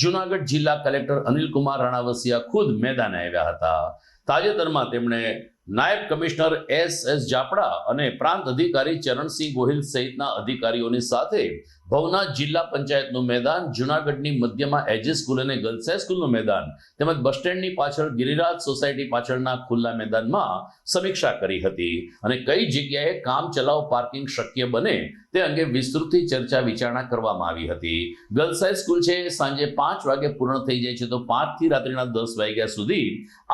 જૂનાગઢ જિલ્લા કલેક્ટર અનિલકુમાર રાણાવસિયા ખુદ મેદાને આવ્યા હતા. તાજેતરમાં તેમણે નાયબ કમિશનર S.S. જાપડા અને પ્રાંત અધિકારી ચરણસિંહ ગોહિલ સહિતના અધિકારીઓની સાથે ભવનાથ જિલ્લા પંચાયતનું મેદાન, જૂનાગઢની મધ્યમાં એજી સ્કૂલ અને ગર્લ્સ હાઈસ્કૂલનું મેદાન તેમજ બસ સ્ટેન્ડની પાછળ ગિરિરાજ સોસાયટી પાછળના ખુલ્લા મેદાનમાં સમીક્ષા કરી હતી અને કઈ જગ્યાએ કામચલાઉ પાર્કિંગ શક્ય બને તે અંગે વિસ્તૃતથી ચર્ચા વિચારણા કરવામાં આવી હતી. ગર્લ્સ હાઈસ્કૂલ છે સાંજે 5 વાગે પૂર્ણ થઈ જાય છે તો 5 થી રાત્રિના 10 વાગ્યા સુધી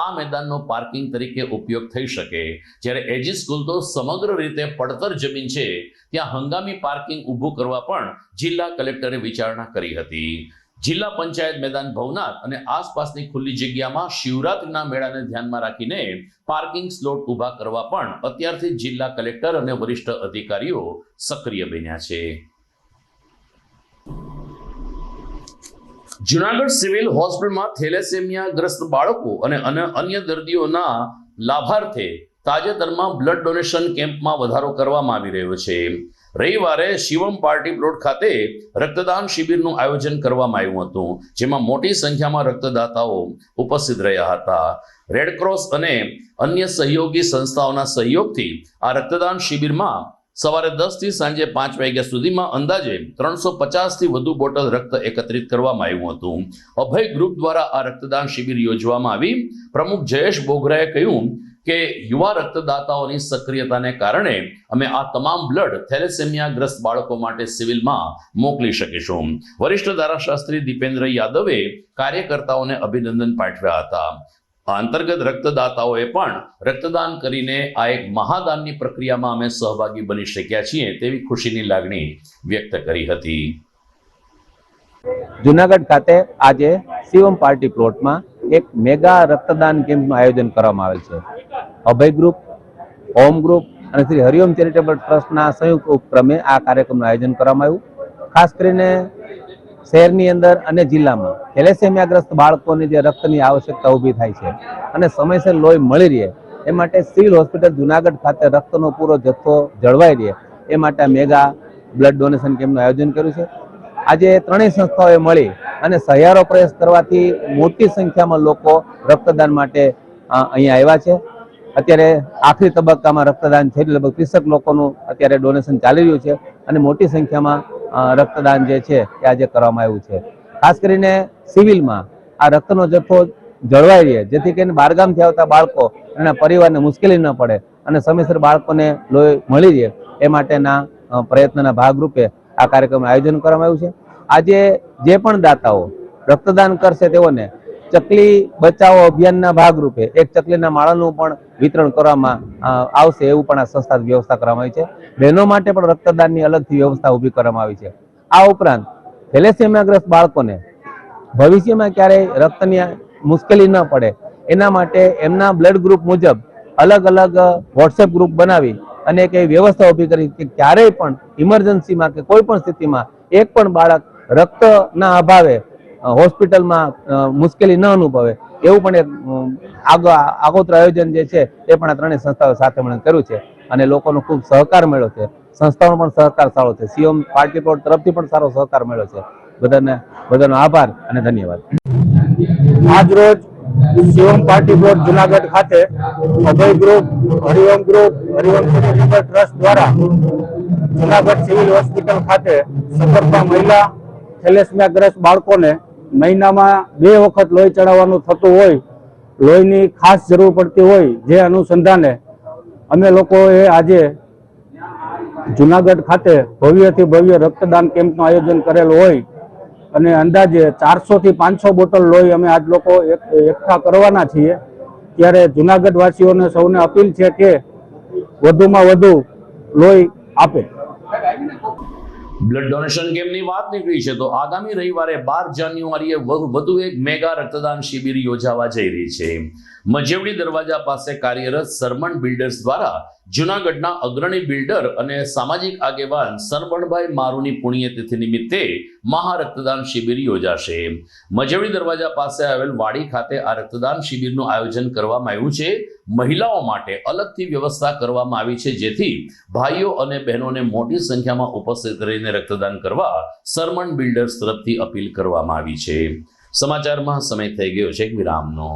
આ મેદાનનો પાર્કિંગ તરીકે ઉપયોગ થઈ શકે, જ્યારે એજી સ્કૂલ તો સમગ્ર રીતે પડતર જમીન છે ત્યાં હંગામી પાર્કિંગ ઊભું કરવા પણ જિલ્લા કલેક્ટરે વિચારણા કરી હતી. જિલ્લા પંચાયત મેદાન ભવનાથ અને આસપાસની ખુલ્લી જગ્યામાં શિવરાત્રીના મેળાને ધ્યાનમાં રાખીને પાર્કિંગ સ્લોટ ઊભા કરવા પણ અત્યારથી જિલ્લા કલેક્ટર અને વરિષ્ઠ અધિકારીઓ સક્રિય બન્યા છે. જૂનાગઢ સિવિલ હોસ્પિટલમાં થેલેસેમિયા ગ્રસ્ત બાળકો અને અન્ય દર્દીઓના લાભાર્થે તાજેતરમાં બ્લડ ડોનેશન કેમ્પમાં વધારો કરવામાં આવી રહ્યો છે. રવિવારે શિવમ પાર્ટી પ્લોટ ખાતે રક્તદાન શિબિરનું આયોજન કરવામાં આવ્યું હતું, જેમાં મોટી સંખ્યામાં રક્તદાતાઓ ઉપસ્થિત રહ્યા હતા. રેડક્રોસ અને અન્ય સહયોગી સંસ્થાઓના સહયોગથી આ રક્તદાન શિબિરમાં સવારે 10 થી સાંજે 5 વાગ્યા સુધીમાં અંદાજે 350 થી વધુ બોટલ રક્ત એકત્રિત કરવામાં આવ્યું હતું. અભય ગ્રુપ દ્વારા આ રક્તદાન શિબિર યોજવામાં આવી. પ્રમુખ જયેશ બોગરાએ કહ્યું કે યુવા રક્તદાતાઓની સક્રિયતાને કારણે અમે આ તમામ બ્લડ થેલેસેમિયા ગ્રસ્ત બાળકો માટે સિવિલમાં મોકલી શકીશું. વરિષ્ઠ ધારાશાસ્ત્રી દીપેન્દ્ર યાદવે કાર્યકર્તાઓને અભિનંદન પાઠવ્યા હતા. આ અંતર્ગત રક્તદાતાઓએ પણ રક્તદાન કરીને આ એક મહાદાનની પ્રક્રિયામાં અમે સહભાગી બની શક્યા છીએ તેવી ખુશીની લાગણી વ્યક્ત કરી હતી. જુનાગઢ ખાતે આજે શિવમ પાર્ટી પ્લોટમાં એક મેગા રક્તદાન કેમ્પનું આયોજન કરવામાં આવેલ છે. અભય ગ્રુપ, હોમ ગ્રુપ અને શ્રી હરિઓમ ચેરિટેબલ ટ્રસ્ટના સંયુક્ત ઉપક્રમે આ કાર્યક્રમનું આયોજન કરવામાં આવ્યું. ખાસ કરીને શહેરની અંદર અને જિલ્લામાં થેલેસેમિયાગ્રસ્ત બાળકોને જે રક્તની આવશ્યકતા ઊભી થાય છે અને સમયસર લોહી મળી રહે એ માટે સિવિલ હોસ્પિટલ જુનાગઢ ખાતે રક્તનો પૂરો જથ્થો જળવાઈ રહે એ માટે મેગા બ્લડ ડોનેશન કેમ્પનું આયોજન કર્યું છે. આજે ત્રણેય સંસ્થાઓએ મળી અને સહિયારો પ્રયાસ કરવાથી મોટી સંખ્યામાં લોકો રક્તદાન માટે અહીંયા આવ્યા છે. અત્યારે આખરી તબક્કામાં રક્તદાન થઈ રહ્યું, લગભગ 30 લોકોનું અત્યારે ડોનેશન ચાલી રહ્યું છે અને મોટી સંખ્યામાં રક્તદાન જે છે એ આજે કરવામાં આવ્યું છે. ખાસ કરીને સિવિલમાં આ રક્તનો જથ્થો જળવાઈ રહે જેથી કરીને બહારગામથી આવતા બાળકો અને પરિવારને મુશ્કેલી ન પડે અને સમયસર બાળકોને લોહી મળી રહે એ માટેના પ્રયત્નના ભાગરૂપે આ કાર્યક્રમનું આયોજન કરવામાં આવ્યું છે. આજે જે પણ દાતાઓ રક્તદાન કરશે તેઓને ચકલી બચાવો અભિયાનના ભાગરૂપે એક ચકલીના માળાનું પણ વિતરણ કરવામાં આવશે એવું પણ આ સંસ્થા વ્યવસ્થા કરવામાં આવી છે. બહેનો માટે પણ રક્તદાનની અલગથી વ્યવસ્થા ઊભી કરવામાં આવી છે. આ ઉપરાંત થેલેસેમિયાગ્રસ્ત બાળકોને ભવિષ્યમાં ક્યારેય રક્તની મુશ્કેલી ન પડે એના માટે એમના બ્લડ ગ્રુપ મુજબ અલગ અલગ વોટ્સએપ ગ્રુપ બનાવી અને એક એવી વ્યવસ્થા ઊભી કરી કે ક્યારેય પણ ઇમરજન્સીમાં કે કોઈ પણ સ્થિતિમાં એક પણ બાળક રક્તના અભાવે હોસ્પિટલમાં મુશ્કેલી ન અનુભવે એવું પણ એક આગોતરું આયોજન જે છે એ પણ આ ત્રણેય સંસ્થાઓ સાથે મળીને કર્યું છે અને લોકોનો ખૂબ સહકાર મળ્યો છે. સંસ્થાઓનો પણ સહકાર સારો છે. સીએમ પાર્ટી પ્લોટ તરફથી પણ સારો સહકાર મળ્યો છે. બધાનો આભાર અને ધન્યવાદ. આજ રોજ શિવમ પાર્ટી પ્લોટ જુનાગઢ ખાતે અભય ગ્રુપ, હરિઓમ ચેરિટેબલ ટ્રસ્ટ દ્વારા જુનાગઢ સિવિલ હોસ્પિટલ ખાતે સગર્ભા મહિલા થેલેસેમિયાગ્રસ્ત બાળકોને મહિનામાં 2 વખત લોહી ચડાવવાનું થતું હોય, લોહીની ખાસ જરૂર પડતી હોય, જે અનુસંધાને અમે લોકોએ આજે જુનાગઢ ખાતે ભવ્યથી ભવ્ય રક્તદાન કેમ્પનું આયોજન કરેલું હોય અને અંદાજે 400 થી 500 બોટલ લોહી અમે આજ લોકો એકઠા કરવાના છીએ. ત્યારે જુનાગઢ વાસીઓને સૌને અપીલ છે કે વધુમાં વધુ લોહી આપે. બ્લડ ડોનેશન કેમ્પની વાત નીકળી છે તો આગામી રવિવારે 12 જાન્યુઆરીએ વધુ એક મેગા રક્તદાન શિબિર યોજાવા જઈ રહી છે. મજેવડી દરવાજા પાસે કાર્યરત સરમણ બિલ્ડર્સ દ્વારા જૂનાગઢના અગ્રણી બિલ્ડર અને સામાજિક આગેવાન સરવણભાઈ મારુની પુણ્યતિથિ નિમિત્તે મહા રક્તદાન શિબિર યોજાશે. મજેવડી દરવાજા પાસે આવેલ વાડી ખાતે આ રક્તદાન શિબિરનું આયોજન કરવામાં આવ્યું છે. મહિલાઓ માટે અલગથી વ્યવસ્થા કરવામાં આવી છે જેથી ભાઈઓ અને બહેનોને મોટી સંખ્યામાં ઉપસ્થિત રહીને રક્તદાન કરવા સરમણ બિલ્ડર્સ તરફથી અપીલ કરવામાં આવી છે. સમાચારમાં સમય થઈ ગયો છે એક વિરામનો.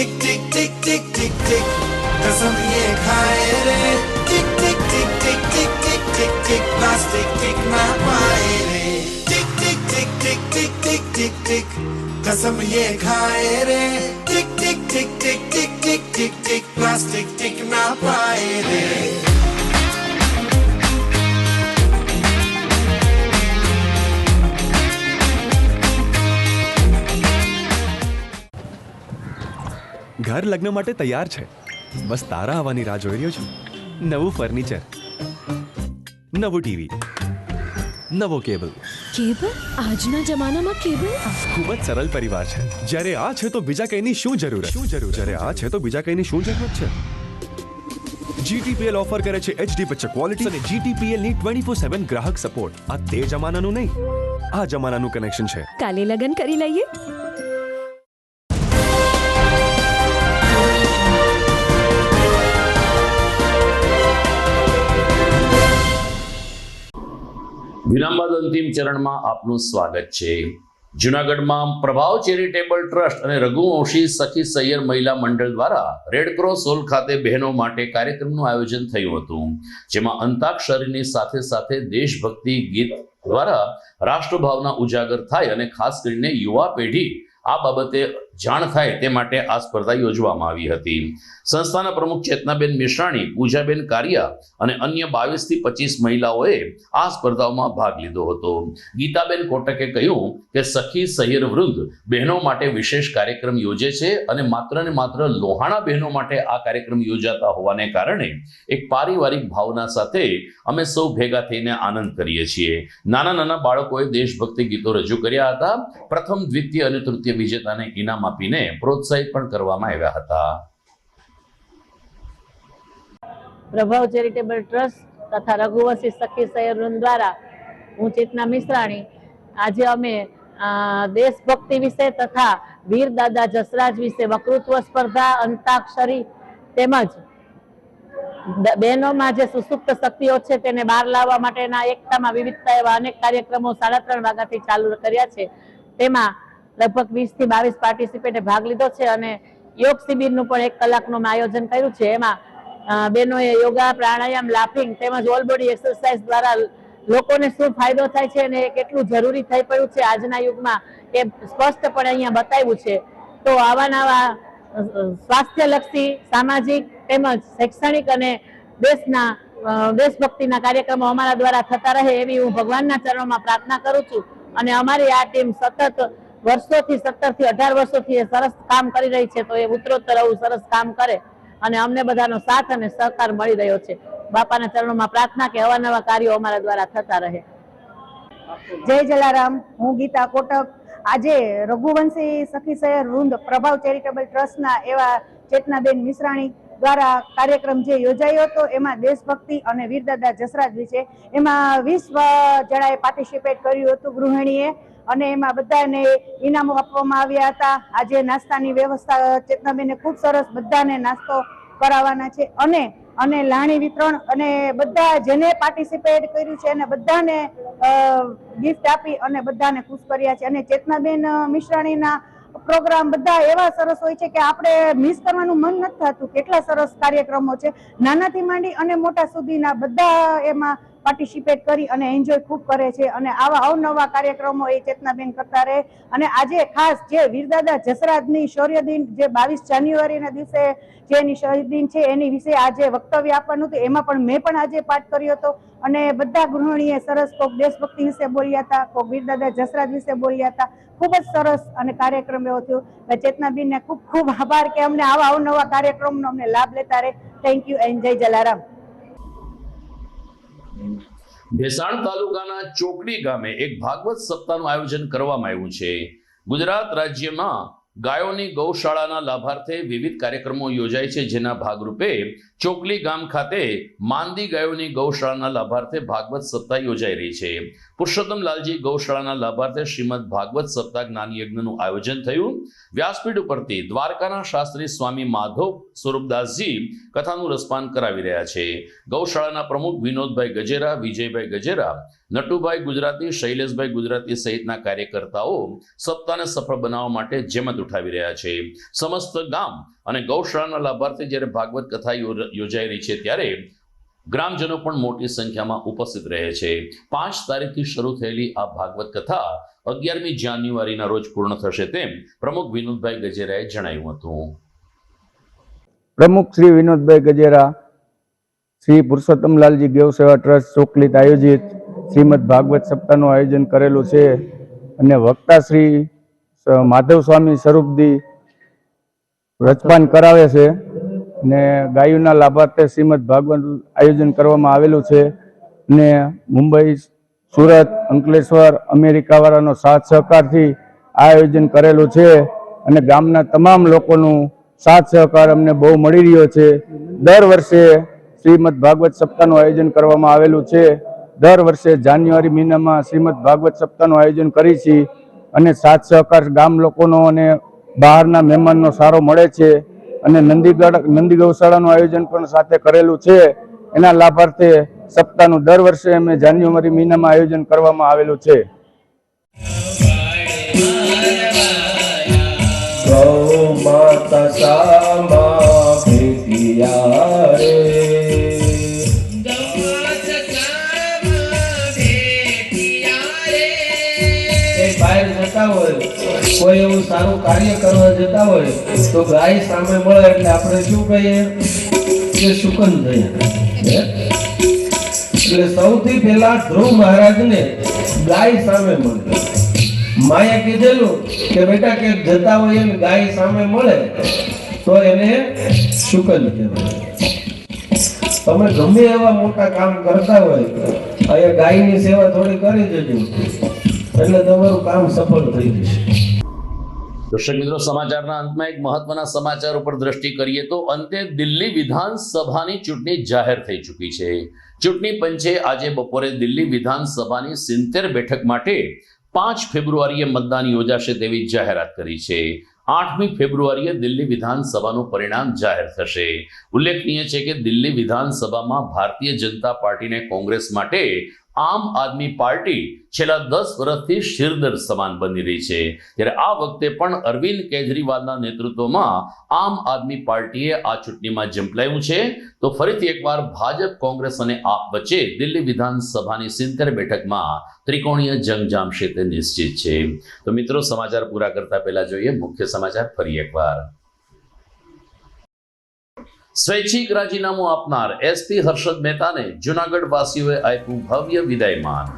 टिक टिक टिक टिक टिक टिक कसम ये खाए रे टिक टिक टिक टिक टिक टिक टिक टिक प्लास्टिक टिक ना पाए रे टिक टिक टिक टिक टिक टिक टिक टिक कसम ये खाए रे टिक टिक टिक टिक टिक टिक टिक टिक प्लास्टिक टिक ना पाए रे ઘર લગ્ન માટે તૈયાર છે, બસ તારા આવવાની રાહ જોઈ રહ્યો છું. નવું ફર્નિચર, નવું ટીવી, નવો કેબલ. કેબલ? આજના જમાનામાં કેબલ? ખૂબ જ સરળ પરિવાર છે. જ્યારે આ છે તો બીજા કંઈની શું જરૂર? જ્યારે આ છે તો બીજા કંઈની શું જરૂરત છે? GTPL ઓફર કરે છે HD પિક્ચર ક્વોલિટી અને GTPL ની 24/7 ગ્રાહક સપોર્ટ. આ તે જમાનાનું નહીં, આ જમાનાનું કનેક્શન છે. કાલે લગન કરી લઈએ. વિરામ બાદ અંતિમ ચરણમાં આપનું સ્વાગત છે. જૂનાગઢમાં પ્રભાવ ચેરિટેબલ ટ્રસ્ટ અને રઘુવંશી સખી સૈયર મહિલા મંડળ દ્વારા રેડક્રોસ હોલ ખાતે બહેનો માટે કાર્યક્રમનું આયોજન થયું હતું, જેમાં અંતાક્ષરીની સાથે સાથે દેશભક્તિ ગીત દ્વારા રાષ્ટ્રભાવના ઉજાગર થાય અને ખાસ કરીને યુવા પેઢી આ બાબતે જાણ થાય તે માટે આ સ્પર્ધા યોજવામાં આવી હતી. સંસ્થાના પ્રમુખ ચેતનાબેન મિશ્રાણી, પૂજાબેન કારિયા અને અન્ય 22 થી 25 મહિલાઓએ આ સ્પર્ધાઓમાં ભાગ લીધો હતો. ગીતાબેન કોટકે કહ્યું કે સખી સહિયર વૃંદ બહેનો માટે વિશેષ કાર્યક્રમ યોજે છે અને માત્ર ને માત્ર લોહાણા બહેનો માટે આ કાર્યક્રમ યોજાતા હોવાને કારણે એક પારિવારિક ભાવના સાથે અમે સૌ ભેગા થઈને આનંદ કરીએ છીએ. નાના નાના બાળકોએ દેશભક્તિ ગીતો રજૂ કર્યા હતા. પ્રથમ, દ્વિતીય અને તૃતીય વિજેતાને ઇનામ આપીને પ્રોત્સાહિત પણ કરવામાં આવ્યા હતા. પ્રભાવ ચેરિટેબલ ટ્રસ્ટ તથા રઘુવંશી સખી સૈયર વૃંદ દ્વારા હું ચેતના મિશ્રાણી આજે અમે દેશભક્તિ વિશે તથા વીર દાદા જસરાજ વિશે વક્તૃત્વ સ્પર્ધા, અંતાક્ષરી તેમજ બહેનોમાં જે સુસુપ્ત શક્તિઓ છે તેને બહાર લાવવા માટેના એકતામાં વિવિધતા એવા અનેક કાર્યક્રમો 3:30 વાગ્યાથી ચાલુ કર્યા છે. તેમાં લગભગ 20 થી 22 પાર્ટિસિપેટે ભાગ લીધો છે અને યોગ શિબિરનું પણ 1 કલાકનું આયોજન કર્યું છે. એમાં બહેનોએ યોગા, પ્રાણાયામ, લાફિંગ તેમજ ઓલ બોડી એક્સરસાઇઝ દ્વારા લોકોને શું ફાયદો થાય છે અને કેટલું જરૂરી થઈ પડ્યું છે આજના યુગમાં એ સ્પષ્ટપણે અહીંયા બતાવ્યું છે. તો આવા નવા સ્વાસ્થ્યલક્ષી, સામાજિક તેમજ શૈક્ષણિક અને દેશભક્તિના કાર્યક્રમો અમારા દ્વારા થતા રહે એવી હું ભગવાનના ચરણોમાં પ્રાર્થના કરું છું. અને અમારી આ ટીમ સતત વર્ષોથી 17 થી 18 વર્ષોથી સરસ કામ કરી રહી છે, તો એ ઉત્તરોત્તર આવું સરસ કામ કરે અને અમને બધાનો સાથ અને સહકાર મળી રહ્યો છે. બાપાના ચરણોમાં પ્રાર્થના કે અવાનવા કાર્યો અમારા દ્વારા થતા રહે. જય જલારામ. હું ગીતા કોટક. આજે રઘુવંશી સખી સૈયર વૃંદ પ્રભાવ ચેરિટેબલ ટ્રસ્ટના એવા ચેતનાબેન મિશ્રાણી દ્વારા કાર્યક્રમ જે યોજાયો હતો એમાં દેશભક્તિ અને વીરદાદા જસરાજ વિશે એમાં 20 જણાએ પાર્ટિસિપેટ કર્યું હતું ગૃહિણીએ, અને એમાં બધાને ઇનામો આપવામાં આવ્યા હતા. આજે નાસ્તાની વ્યવસ્થા ચેતનાબેને ખૂબ સરસ બધાને નાસ્તો કરાવવાના છે અને લાણી વિતરણ અને બધા જેને પાર્ટિસિપેટ કર્યું છે અને બધાને ગિફ્ટ આપી અને બધાને ખુશ કર્યા છે. અને ચેતનાબેન મિશ્રાણીના પ્રોગ્રામ બધા એવા સરસ હોય છે કે આપણે મિસ કરવાનું મન નથી થતું. કેટલા સરસ કાર્યક્રમો છે, નાનાથી માંડી અને મોટા સુધીના બધા એમાં પાર્ટિસિપેટ કરી અને એન્જોય ખૂબ કરે છે. અને આવા અવનવા કાર્યક્રમો એ ચેતનાબેન કરતા રહે. અને આજે ખાસ જે વીરદાદા જસરાજની શૌર્ય દિન જે 22 જાન્યુઆરીના દિવસે જે એની શહીદ દિન છે એની વિશે આજે વક્તવ્ય આપવાનું હતું. એમાં પણ મેં પણ આજે પાઠ કર્યો હતો અને બધા ગૃહિણીએ સરસ કોક દેશભક્તિ વિશે બોલ્યા હતા, કોક વીરદાદા જસરાજ વિશે બોલ્યા હતા. ખૂબ જ સરસ અને કાર્યક્રમ એવો થયો. ચેતનાબેનને ખૂબ ખૂબ આભાર કે અમને આવા અવનવા કાર્યક્રમનો અમને લાભ લેતા રહે. થેન્ક યુ એન્ડ જય જલારામ. ભેસાણ તાલુકાના ચોકડી ગામે એક ભાગવત સપ્તાહનું આયોજન કરવામાં આવ્યું છે. ગુજરાત રાજ્યમાં ગાયોની ગૌશાળાના લાભાર્થે વિવિધ કાર્યક્રમો યોજાય છે, જેના ભાગરૂપે ચોકલી ગામ ખાતે માંદી ગાયોની ગૌશાળાના લાભાર્થે ભાગવત સપ્તાહ યોજાઈ રહી છે. પુરુષોત્તમલાલજી ગૌશાળાના લાભાર્થે શ્રીમદ ભાગવત સપ્તાહ જ્ઞાન યજ્ઞનું આયોજન થયું. વ્યાસપીઠ ઉપરથી દ્વારકાના શાસ્ત્રી સ્વામી માધવ સ્વરૂપદાસજી કથાનું રસપાન કરાવી રહ્યા છે. ગૌશાળાના પ્રમુખ વિનોદભાઈ ગજેરા, વિજયભાઈ ગજેરા, નટુભાઈ ગુજરાતી, શૈલેષભાઈ ગુજરાતી સહિતના કાર્યકર્તાઓ સપ્તાહને સફળ બનાવવા માટે જેમત ઉઠાવી રહ્યા છે. સમસ્ત ગામ અને ગૌશાળાના લાભાર્થી જ્યારે ભાગવત કથા યોજાઈ રહી છે ત્યારે ગ્રામજનો પણ મોટી સંખ્યામાં ઉપસ્થિત રહે છે. 5 તારીખથી શરૂ થયેલી આ ભાગવત કથા 11મી જાન્યુઆરીના રોજ પૂર્ણ થશે તેમ પ્રમુખ વિનોદભાઈ ગજેરાએ જણાવ્યું હતું. પ્રમુખ શ્રી વિનોદભાઈ ગજેરા, શ્રી પુરુષોત્તમલાલજી ગૌ સેવા ટ્રસ્ટ ચોકલીત આયોજિત શ્રીમદ ભાગવત સપ્તાહનું આયોજન કરેલું છે અને વક્તા શ્રી માધવ સ્વામી સ્વરૂપદી રચપાન કરાવે છે ને ગાયોના લાભાર્થે શ્રીમદ ભાગવત આયોજન કરવામાં આવેલું છે ને મુંબઈ, સુરત, અંકલેશ્વર, અમેરિકાવાળાનો સાથ સહકારથી આ આયોજન કરેલું છે અને ગામના તમામ લોકોનું સાથ સહકાર અમને બહુ મળી રહ્યો છે. દર વર્ષે શ્રીમદ ભાગવત સપ્તાહનું આયોજન કરવામાં આવેલું છે. દર વર્ષે જાન્યુઆરી મહિનામાં શ્રીમદ ભાગવત સપ્તાહનું આયોજન કરી છે અને સાથ સહકાર ગામ લોકોનો અને બહારના મહેમાનનો સારો મળે છે અને નંદી ગૌશાળાનું આયોજન પણ સાથે કરેલું છે. એના લાભાર્થે સપ્તાહનું દર વર્ષે અમે જાન્યુઆરી મહિનામાં આયોજન કરવામાં આવેલું છે. ગૌ માતા સામા ભેટિયા રે, બહાર જતા હોય, કોઈ એવું સારું કાર્ય કરવા જતા હોય તો ગાય સામે મળે એટલે આપણે શું કહીએ કે શુકન થઈએ. એટલે સૌથી પહેલા ધ્રુવ મહારાજને ગાય સામે મળે. માએ કીધેલું કે બેટા કે જતા હોય એમ ગાય સામે મળે તો એને શુકન કહેવાય. તમે ગમે એવા મોટા કામ કરતા હોય, અહીંયા ગાયની સેવા થોડી કરી દેજો એટલે તમારું કામ સફળ થઈ જશે. દર્શક મિત્રો, સમાચારના અંતમાં એક મહત્વના સમાચાર ઉપર દ્રષ્ટિ કરીએ તો અંતે દિલ્હી વિધાનસભાની ચૂંટણી જાહેર થઈ ચૂકી છે. ચૂંટણી પંચે આજે બપોરે દિલ્હી વિધાનસભાની 70 બેઠક માટે 5 ફેબ્રુઆરીએ મતદાન યોજાશે તેવી જાહેરાત કરી છે. 8મી ફેબ્રુઆરીએ દિલ્હી વિધાનસભાનું પરિણામ જાહેર થશે. ઉલ્લેખનીય છે કે દિલ્હી વિધાનસભામાં ભારતીય જનતા પાર્ટીને કોંગ્રેસ માટે આમ આદમી પાર્ટી છેલ્લા 10 વર્ષથી શિરદર સમાન બની રહી છે. ત્યારે આ વખતે પણ અરવિંદ કેજરીવાલના નેતૃત્વમાં આમ આદમી પાર્ટીએ આ ચૂંટણીમાં ઝંપલાવ્યું છે. તો ફરીથી એકવાર ભાજપ, કોંગ્રેસ અને આપ વચ્ચે દિલ્હી વિધાનસભાની 70 બેઠકમાં ત્રિકોણીય જંગ જામશે તે નિશ્ચિત છે. તો મિત્રો, સમાચાર પૂરા કરતા પહેલા જોઈએ મુખ્ય સમાચાર ફરી એકવાર. સ્વૈચ્છિક રાજીનામું આપનાર એસપી હર્ષદ મહેતાને જૂનાગઢ વાસીઓએ આપ્યું ભવ્ય વિદાયમાન.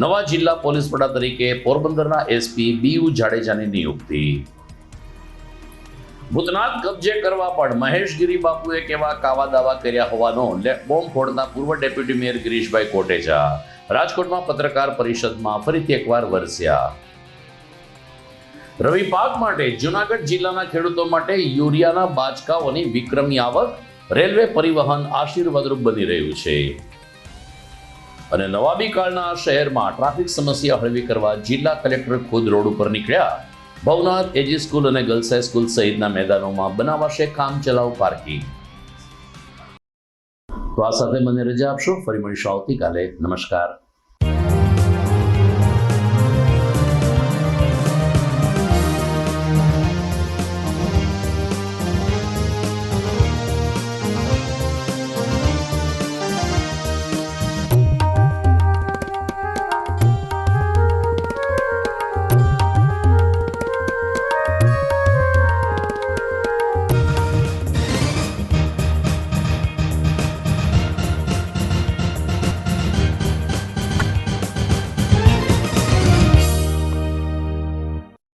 નવા જિલ્લા પોલીસ વડા તરીકે પોરબંદરના એસપી બીયુ જાડેજાની નિયુક્તિ. ભૂતનાથ કબજે કરવા પણ મહેશગીરી બાપુએ કેવા કાવા દાવા કર્યા હોવાનો બોમ્બ ફોડતા પૂર્વ ડેપ્યુટી મેયર ગિરીશભાઈ કોટેચા રાજકોટમાં પત્રકાર પરિષદમાં ફરીથી એકવાર વરસ્યા. રવિ પાક માટે જૂનાગઢ જિલ્લાના ખેડૂતો માટે યુરિયાના બાચકાઓની વિક્રમી આવક, રેલવે પરિવહન આશીર્વાદરૂપ બની રહ્યું છે. અને નવાબી કાળના શહેરમાં ટ્રાફિક સમસ્યા હળવી કરવા જિલ્લા કલેક્ટર ખુદ રોડ ઉપર નીકળ્યા. ભવનાથ એજી સ્કૂલ અને ગર્લ્સ હાઈસ્કૂલ સહિતના મેદાનોમાં બનાવાશે કામચલાઉ પાર્કિંગ. તો આ સાથે મને રજા આપશો. ફરી મળીશું આવતીકાલે. નમસ્કાર.